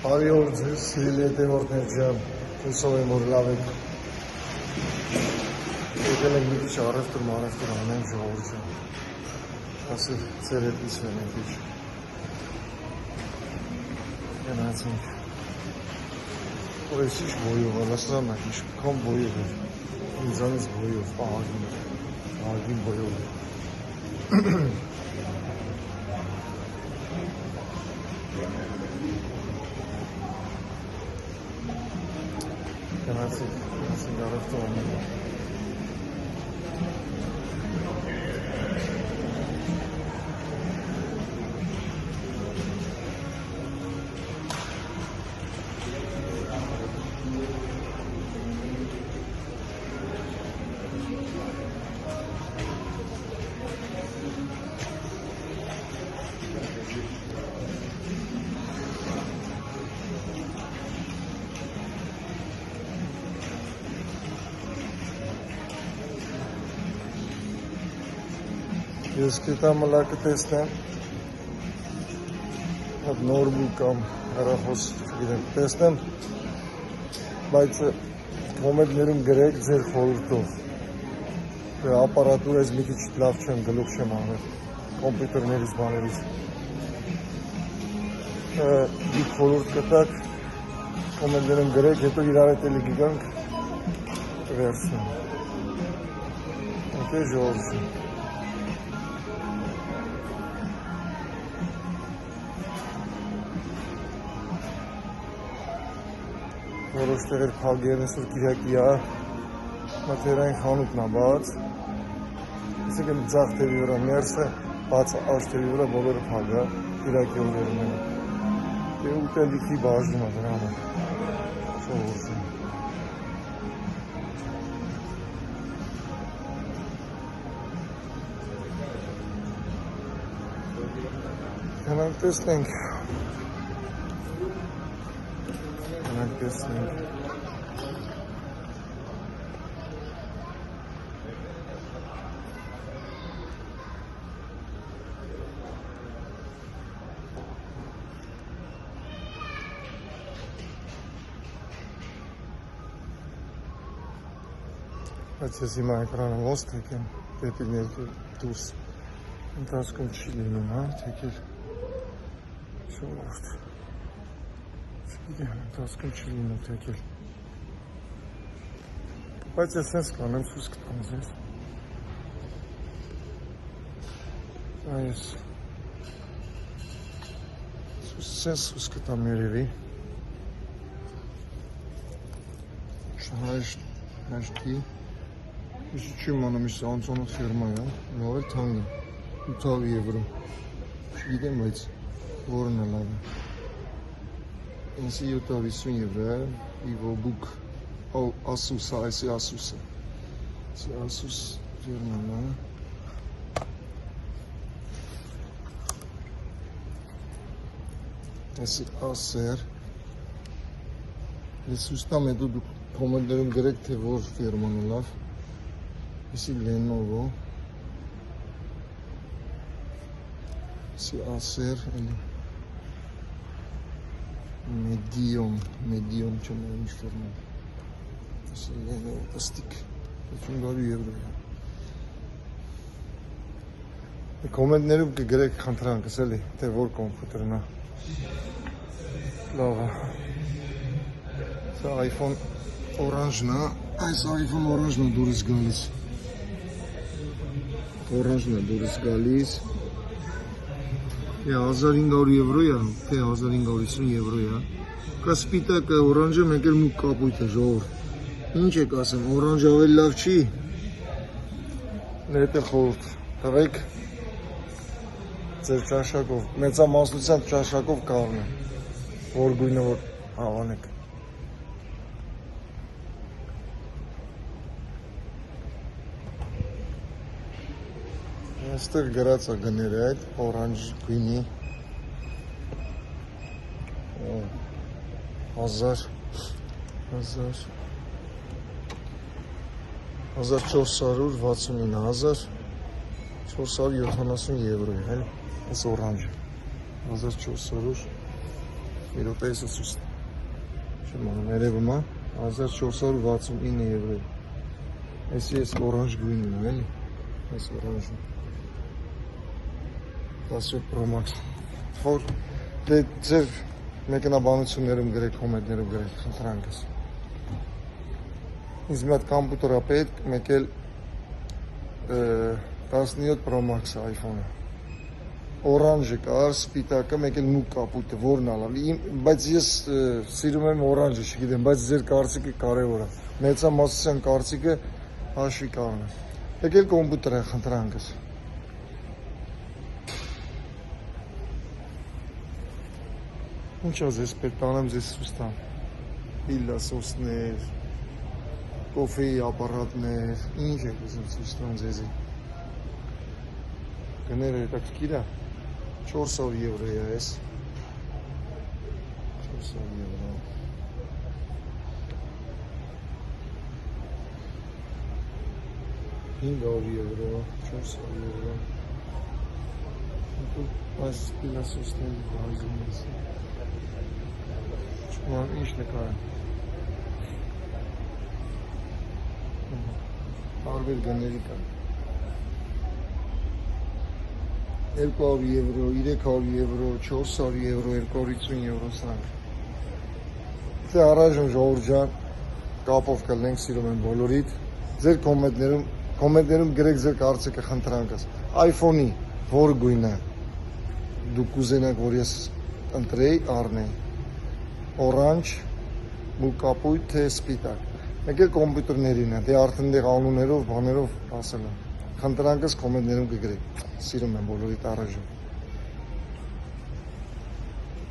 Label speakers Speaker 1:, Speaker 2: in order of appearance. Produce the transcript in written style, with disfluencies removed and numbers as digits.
Speaker 1: Բարի օր ձեզ, սիրելի հետևորդներ ջան, հուսով եմ որ լավ եք։ Եկել ենք մի քիչ առևտուր անենք ժողովուրդ ջան։ Ասի ձեր հետ լսվեն մի քիչ։ Գնացինք։ Որ ինչ բոյով, ասում եմ, ինչ կոմ բոյով է։ Ինձանից բոյով, ահագին բոյով է։ Գնացինք առևտուր անենք։ Ես կետա մլակը տեսնեմ, հատ նորբուկ կամ հեռախոս չգիտեմ տեսնեմ, բայց կոմենտներում գրեք ձեր խորհուրդով, ապարատուրայից մի քիչ լավ չեմ, գլուխ չեմ անել, կոմպյուտերներից բաներից, մի խորհուրդ կտակ, կոմենտներում գրեք, հետո իրար հետ էլի գիգանք, վերցնեմ, okay, ժողովուրդ որոշ տեղեր փագերն այսօր կիրակի է, մատերային խանութն է բաց, այսինքն ձախ թևի վրա ներսը, բաց աջ թևի վրա բոլորը փագ է, կիրակի օրերն են։ Դե ուտելիքի բաժնում է դրան է, ժողովուրդ։ Գնանք տեսնենք։ Բայց ես հիմա էկրանը ոնց թեկեմ, դեպի ներքև դուրս ընթացքում չի լինում, հա, թեկել ժողովուրդ։ Ընթացքում չի լինում թեկել։ Բայց ես սենց կանեմ, սուս կտամ ձեզ։ Այս սենց սուս կտամ երևի։ Շահաշտի Իշի չի մանամ, իշի անցոնոտ ֆիրմա է, լավ էլ թանկ է, 800 եվրո, չգիտեմ, բայց որն է լավ է, ինսի 750 եվրո է, իվոբուկ, ասուս է, այսի ասուս է, այսի ասուս ֆիրման է, այսի ասեր, ես ուստամ հետո դուք կոմենտներում գրեք, թե որ ֆիրման է լավ, Եսի Lenovo, եսի Acer, Medium չեմ է ինչ ֆիրմա, եսի Lenovo, պստիկ, 500 եվրո է։ Կոմենտներում կգրեք խնդրանքս էլի, թե որ կոմպյուտերն է, լավ է, սա iPhone orange-ն է, այս iPhone orange-ն է դուրս գալիս, Orange-ն է դուրս գալիս, 1500 եվրո է, թե 1550 եվրո է, կա սպիտակը orange-ը մեկ էլ մուկ կապույտ է ժողովուրդ, ինչ եք ասեմ, orange ավելի լավ չի, հետ է խորհուրդ, տղեք ձեր ճաշակով, մեծամասնությամբ ճաշակով կառնեմ, որ գույնը որ հավանեք։ Այստեղ գրած է գները այդ օրանջ գույնի 1470 եվրո է, այս օրանջը 1400 մի րոպեից ցույց չեմ ներևում 1469 եվրո։ Այս օրանժ գույնն է, էլի։ Այս օրանժը 17 Pro Max։ Որ դե ձեր մեքենաբանություններում գրեք, կոմենտներում գրեք, խնդրանքս։ Ինձ մի հատ կոմպյուտեր է պետք, մեկ էլ 17 Pro Max iPhone-ը։ Օրանժը կար, սպիտակը, մեկ էլ մուկ կապույտը, որն ալալ։ Բայց ես սիրում եմ օրանժը, չգիտեմ, բայց ձեր կարծիքը կարևոր է։ Մեծամասնության կարծիքը հաշվի կառնը։ Մեկ էլ կոմպյուտեր է, խնդրանքս։ Ինչ ես պետք տանեմ ձեզ ցույց տամ։ Պիլասոսներ, կոֆեի ապարատներ, ինչ եք ուզում ցույց տամ ձեզի։ Գները հետաքրքիր է։ 400 եվրո է այս։ 400 եվրո։ €500, 400 եվրո։ Այս պիլասոսների բազում է։ Չկան ինչ նկար է։ Տարբեր գների կան։ 200 եվրո, 300 եվրո, 400 եվրո, 250 եվրո սրանք։ Թե առայժմ ժողովուրդ ջան, կապով կլնենք, սիրում եմ բոլորիդ։ Ձեր կոմենտներում գրեք ձեր կարծիքը, խնդրանքս։ iPhone-ի որ գույնը դուք կուզենաք, որ ես ընտրեի, առնեի։ Օրանջ, մուկ կապույտ, թե սպիտակ։ Մեկ էլ կոմպյուտերներին է, դե արդեն դեղ անուններով, բաներով ասել եմ։ Խնդրանքս կոմենտներում կգրեք։ Սիրում եմ բոլորիդ առայժմ։